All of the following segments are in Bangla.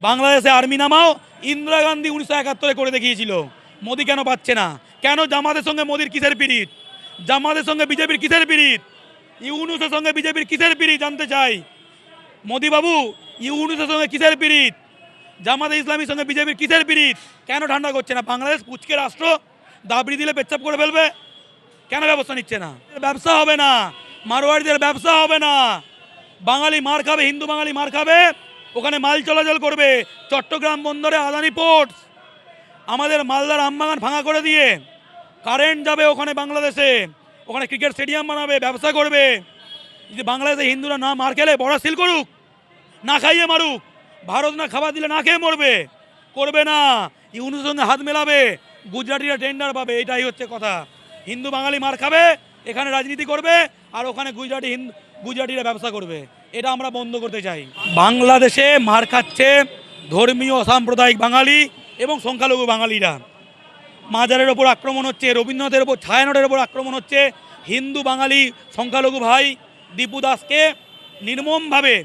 বাংলাদেশে আর্মি নামাও। ইন্দিরা গান্ধী 1971 করে দেখিয়েছিল। মোদি কেন পাচ্ছে না? কেন? জামাতের সঙ্গে মোদির কিসের পিরিত? জামাতের সঙ্গে বিজেপির কিসের পিরিত? ইউনূসের সঙ্গে বিজেপির কিসের পিরিত জানতে চাই। মোদি বাবু, ইউনূসের সঙ্গে কিসের পিরিত? জামাতে ইসলামীর সঙ্গে বিজেপির কিসের পিরিত? কেন ঠান্ডা করছে না? বাংলাদেশ পুচকে রাষ্ট্র, দাবড়ি দিলে পেচ্ছাপ করে ফেলবে। কেন ব্যবস্থা নিচ্ছে না? ব্যবসা হবে না, মারোয়াড়িদের ব্যবসা হবে না। বাঙালি মার খাবে, হিন্দু বাঙালি মার খাবে। ওখানে মাল চলাচল করবে। চট্টগ্রাম বন্দরে আদানি পোর্টস, আমাদের মালদার আমবাগান ভাঙা করে দিয়ে কারেন্ট যাবে ওখানে বাংলাদেশে। ওখানে ক্রিকেট স্টেডিয়াম বানাবে, ব্যবসা করবে। যদি বাংলাদেশে হিন্দুরা না মার খেলে বড় সিল করুক, না খাইয়ে মারুক। ভারত না খাবার দিলে না খেয়ে মরবে, করবে না। ইউনুসের সঙ্গে হাত মেলাবে, গুজরাটিরা টেন্ডার পাবে। এটাই হচ্ছে কথা। হিন্দু বাঙালি মার খাবে, এখানে রাজনীতি করবে, আর ওখানে গুজরাটিরা ব্যবসা করবে। এটা আমরা বন্ধ করতে চাই। বাংলাদেশে মার খাচ্ছে ধর্মীয় সাম্প্রদায়িক বাঙালি এবং সংখ্যালঘু বাঙালিরা। মাজারের ওপর আক্রমণ হচ্ছে, রবীন্দ্রনাথের ওপর, ছায়ানটের ওপর আক্রমণ হচ্ছে। হিন্দু বাঙালি সংখ্যালঘু ভাই দীপু দাসকে নির্মমভাবে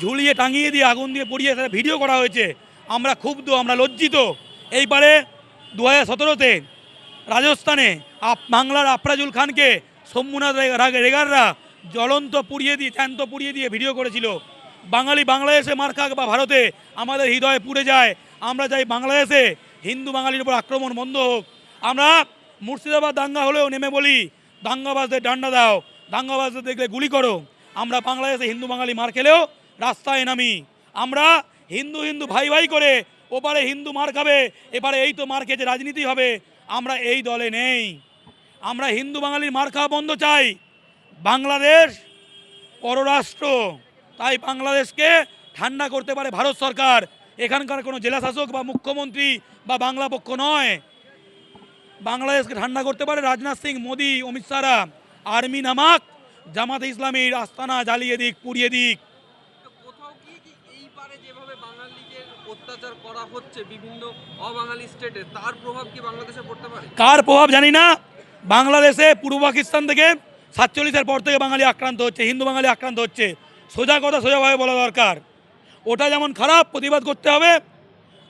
ঝুলিয়ে টাঙিয়ে দিয়ে আগুন দিয়ে পুড়িয়ে সেটা ভিডিও করা হয়েছে। আমরা ক্ষুব্ধ, আমরা লজ্জিত। এইবারে 2017-তে রাজস্থানে বাংলার আফরাজুল খানকে শম্ভুনাথ রেগাররা জ্বলন্ত পুড়িয়ে দিয়ে, জ্যান্ত পুড়িয়ে দিয়ে ভিডিও করেছিল। বাঙালি বাংলাদেশে মার খাক বা ভারতে, আমাদের হৃদয়ে পুড়ে যায়। আমরা চাই বাংলাদেশে হিন্দু বাঙালির উপর আক্রমণ বন্ধ হোক। আমরা মুর্শিদাবাদ দাঙ্গা হলেও নেমে বলি, দাঙ্গাবাজদের ডান্ডা দাও, দাঙ্গাবাজদের দেখলে গুলি করো। আমরা বাংলাদেশে হিন্দু বাঙালি মার খেলেও রাস্তায় নামি। আমরা হিন্দু হিন্দু ভাই ভাই করে, ওপারে হিন্দু মার খাবে, এপারে এই তো মার খেয়েছে, রাজনীতি হবে। আমরা এই দলে নেই। আমরা হিন্দু বাঙালির মার খাওয়া বন্ধ চাই। বাংলাদেশ পররাষ্ট্র, তাই বাংলাদেশকে ঠান্ডা করতে পারে ভারত সরকার। এখানকার কোনো জেলা শাসক বা মুখ্যমন্ত্রী বা বাংলা পক্ষ নয়। বাংলাদেশকে ঠান্ডা করতে পারে রাজনাথ সিং, মোদি, অমিত শাহরা। আর্মি নামাক, জামাতে ইসলামীর আস্তানা জ্বালিয়ে দিক, পুড়িয়ে দিক। কোথাও কি এইবারে যেভাবে বাঙালিদের অত্যাচার করা হচ্ছে বিভিন্ন অবাঙালি স্টেটে, তার প্রভাব কি বাংলাদেশে পড়তে পারে? কার প্রভাব জানি না। বাংলাদেশে পূর্ব পাকিস্তান থেকে 47-এর পর থেকে বাঙালি আক্রান্ত হচ্ছে, হিন্দু বাঙালি আক্রান্ত হচ্ছে। সোজা কথা সোজাভাবে বলা দরকার। ওটা যেমন খারাপ, প্রতিবাদ করতে হবে।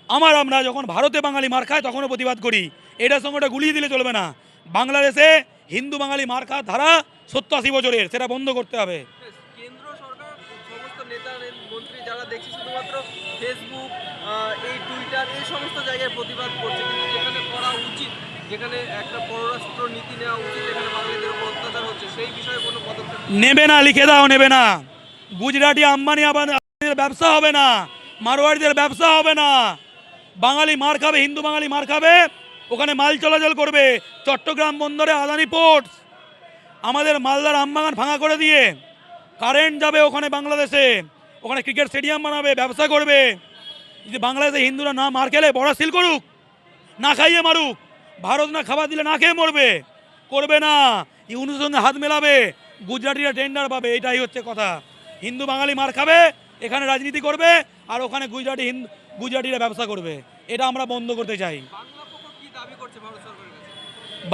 আমরা যখন ভারতে বাঙালি মার খায় তখনও প্রতিবাদ করি। এটার সঙ্গে ওটা গুলিয়ে দিলে চলবে না। বাংলাদেশে হিন্দু বাঙালি মার খাওয়ার ধারা 70-80 বছরের, সেটা বন্ধ করতে হবে। কেন্দ্র সরকার সমস্ত নেতা মন্ত্রী যারা দেখছি শুধুমাত্র ফেসবুক, এই টুইটার, এই সমস্ত জায়গায় প্রতিবাদ করছে, কিন্তু যেখানে করা উচিত, যেখানে একটা পররাষ্ট্র নীতি নেওয়া উচিত, যেখানে বাঙালিদের উপর অত্যাচার হচ্ছে, সেই বিষয়ে কোনো পদক্ষেপ নেবে না। লিখে দাও, নেবে না। গুজরাটি আম্বানি আবানিদের ব্যবসা হবে না, মারোয়াড়িদের ব্যবসা হবে না। বাঙালি মার খাবে, হিন্দু বাঙালি মার খাবে। ওখানে মাল চলাচল করবে। চট্টগ্রাম বন্দরে আদানি পোর্টস, আমাদের মালদার আমবাগান ভাঙা করে দিয়ে কারেন্ট যাবে ওখানে বাংলাদেশে। ওখানে ক্রিকেট স্টেডিয়াম বানাবে, ব্যবসা করবে। যদি বাংলাদেশে হিন্দুরা না মার খেলে বড় সিল করুক, না খাইয়ে মারুক। ভারত না খাবার দিলে না খেয়ে মরবে, করবে না। ইউনুসের সঙ্গে হাত মেলাবে, গুজরাটিরা টেন্ডার পাবে। এটাই হচ্ছে কথা। হিন্দু বাঙালি মার খাবে, এখানে রাজনীতি করবে, আর ওখানে গুজরাটিরা ব্যবসা করবে। এটা আমরা বন্ধ করতে চাই। বাংলা পক্ষ কি দাবি করছে ভারত সরকারের কাছে?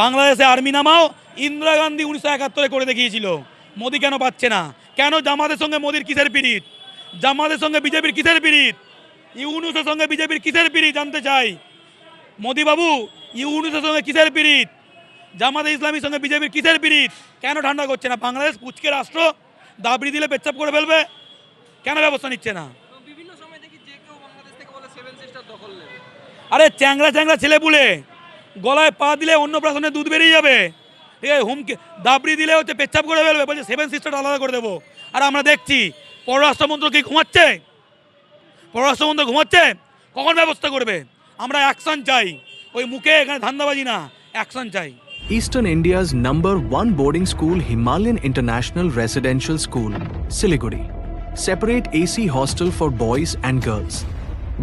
বাংলাদেশে আর্মি নামাও। ইন্দিরা গান্ধী 1971 করে দেখিয়েছিল। মোদি কেন পাচ্ছে না? কেন? জামাতের সঙ্গে মোদির কিসের পিরিত? জামাতের সঙ্গে বিজেপির কিসের পিরিত? ইউনূসের সঙ্গে বিজেপির কিসের পিরিত জানতে চাই। মোদি বাবু, ইউনূসের সঙ্গে কিসের পিরিত? জামাতে ইসলামীর সঙ্গে বিজেপির কিসের পিরিত? কেন ঠান্ডা করছে না? বাংলাদেশ পুচকে রাষ্ট্র, দাবড়ি দিলে পেচ্ছাপ করে ফেলবে। কেন ব্যবস্থা নিচ্ছে না? বিভিন্ন সময় দেখি যে কেউ বাংলাদেশ থেকে বলে সেভেন সিস্টার দখল নেবে। আরে চ্যাংরা চ্যাংরা ছেলেপুলে, গলায় পা দিলে অন্নপ্রাশনে দুধ বেরিয়ে যাবে। ঠিক আছে, হুমকি দাবড়ি দিলে হচ্ছে পেচ্ছাপ করে ফেলবে, বলছে সেভেন সিস্টার আলাদা করে দেবো। আর আমরা দেখছি পররাষ্ট্রমন্ত্রী কি ঘুমাচ্ছে? পররাষ্ট্রমন্ত্রী ঘুমাচ্ছে? কখন ব্যবস্থা করবে? আমরা অ্যাকশন চাই। ওই মুখে এখানে ধান্দাবাজি না, অ্যাকশন চাই। Eastern India's #1 boarding school, Himalayan International Residential School, Siliguri. Separate AC hostel for boys and girls.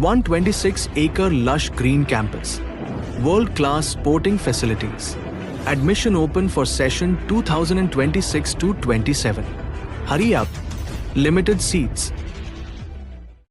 126-acre lush green campus. World-class sporting facilities. Admission open for session 2026 to 27. Hurry up. Limited seats.